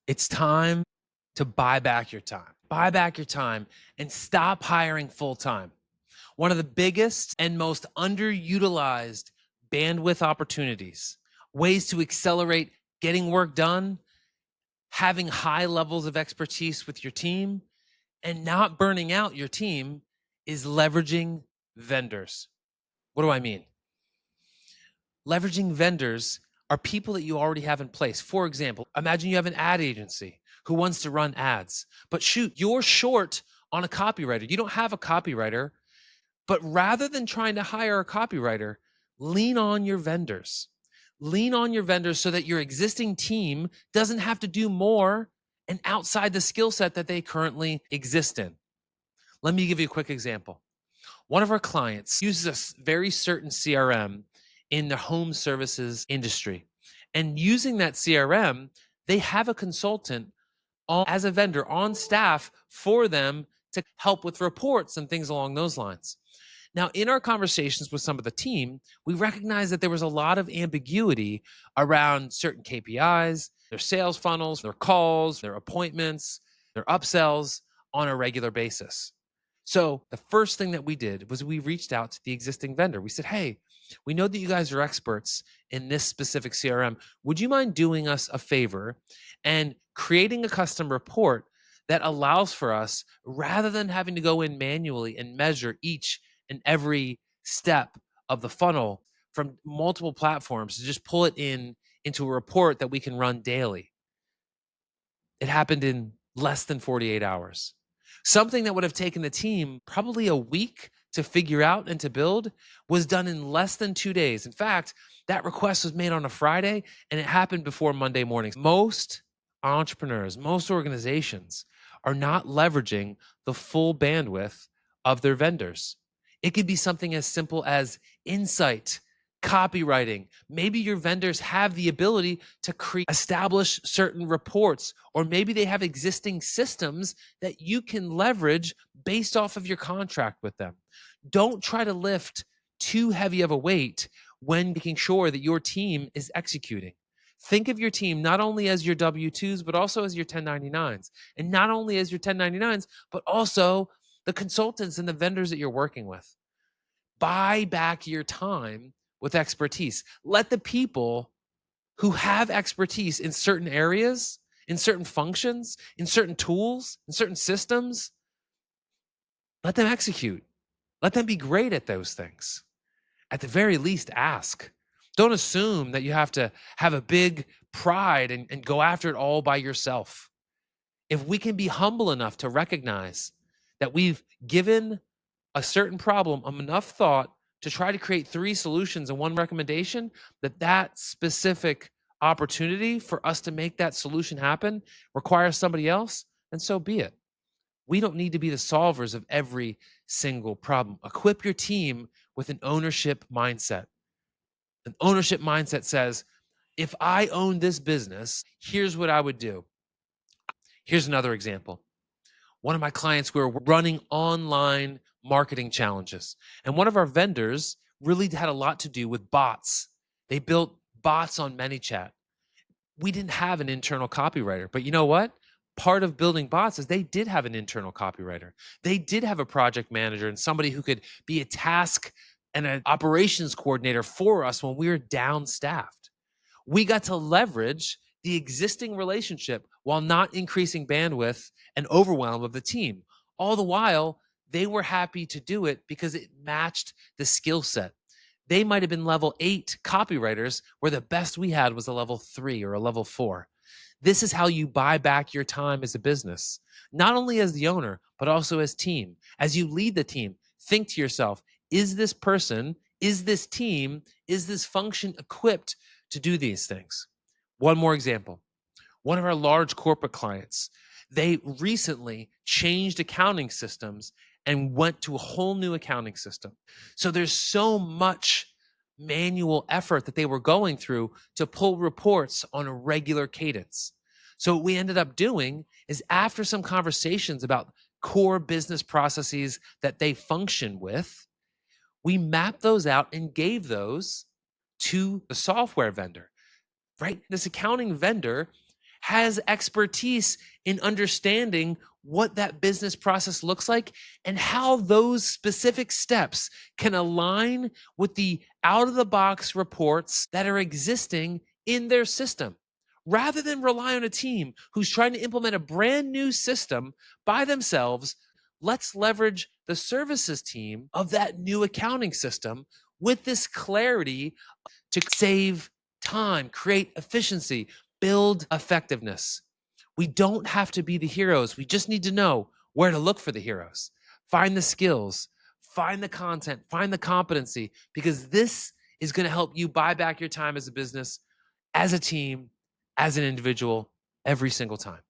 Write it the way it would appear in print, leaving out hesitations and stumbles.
It's time to buy back your time. Buy back your time and stop hiring full time. One of the biggest and most underutilized bandwidth opportunities, ways to accelerate getting work done, having high levels of expertise with your team, and not burning out your team is leveraging vendors. What do I mean? Leveraging vendors are people that you already have in place. For example, imagine you have an ad agency who wants to run ads, but shoot, you're short on a copywriter. You don't have a copywriter, but rather than trying to hire a copywriter, lean on your vendors. Lean on your vendors so that your existing team doesn't have to do more and outside the skill set that they currently exist in. Let me give you a quick example. One of our clients uses a very certain CRM in the home services industry. And using that CRM, they have a consultant as a vendor on staff for them to help with reports and things along those lines. Now, in our conversations with some of the team, we recognized that there was a lot of ambiguity around certain KPIs, their sales funnels, their calls, their appointments, their upsells on a regular basis. So the first thing that we did was we reached out to the existing vendor. We said, hey, we know that you guys are experts in this specific CRM. Would you mind doing us a favor and creating a custom report that allows for us, rather than having to go in manually and measure each and every step of the funnel from multiple platforms, to just pull it into a report that we can run daily? It happened in less than 48 hours. Something that would have taken the team probably a week to figure out and to build was done in less than 2 days. In fact, that request was made on a Friday and it happened before Monday morning. Most entrepreneurs, most organizations are not leveraging the full bandwidth of their vendors. It could be something as simple as insight, copywriting. Maybe your vendors have the ability to establish certain reports, or maybe they have existing systems that you can leverage based off of your contract with them. Don't try to lift too heavy of a weight when making sure that your team is executing. Think of your team not only as your W-2s, but also as your 1099s. And not only as your 1099s, but also the consultants and the vendors that you're working with. Buy back your time with expertise. Let the people who have expertise in certain areas, in certain functions, in certain tools, in certain systems, let them execute. Let them be great at those things. At the very least, ask. Don't assume that you have to have a big pride and go after it all by yourself. If we can be humble enough to recognize that we've given a certain problem enough thought to try to create 3 solutions and 1 recommendation, that specific opportunity for us to make that solution happen requires somebody else, and so be it. We don't need to be the solvers of every single problem. Equip your team with an ownership mindset. An ownership mindset says, if I own this business, here's what I would do. Here's another example. One of my clients, we were running online marketing challenges, and one of our vendors really had a lot to do with bots. They built bots on ManyChat. We didn't have an internal copywriter, but you know what? Part of building bots is they did have an internal copywriter. They did have a project manager and somebody who could be a task and an operations coordinator for us when we were down staffed. We got to leverage the existing relationship while not increasing bandwidth and overwhelm of the team. All the while, they were happy to do it because it matched the skill set. They might have been level 8 copywriters, where the best we had was a level 3 or a level 4. This is how you buy back your time as a business, not only as the owner, but also as team. As you lead the team, think to yourself, is this person, is this team, is this function equipped to do these things? One more example. One of our large corporate clients, they recently changed accounting systems and went to a whole new accounting system. So there's so much manual effort that they were going through to pull reports on a regular cadence. So what we ended up doing is, after some conversations about core business processes that they function with, we mapped those out and gave those to the software vendor, right? This accounting vendor has expertise in understanding what that business process looks like and how those specific steps can align with the out of the box reports that are existing in their system. Rather than rely on a team who's trying to implement a brand new system by themselves, let's leverage the services team of that new accounting system with this clarity to save time, create efficiency, build effectiveness. We don't have to be the heroes. We just need to know where to look for the heroes, find the skills, find the content, find the competency, because this is going to help you buy back your time as a business, as a team, as an individual every single time.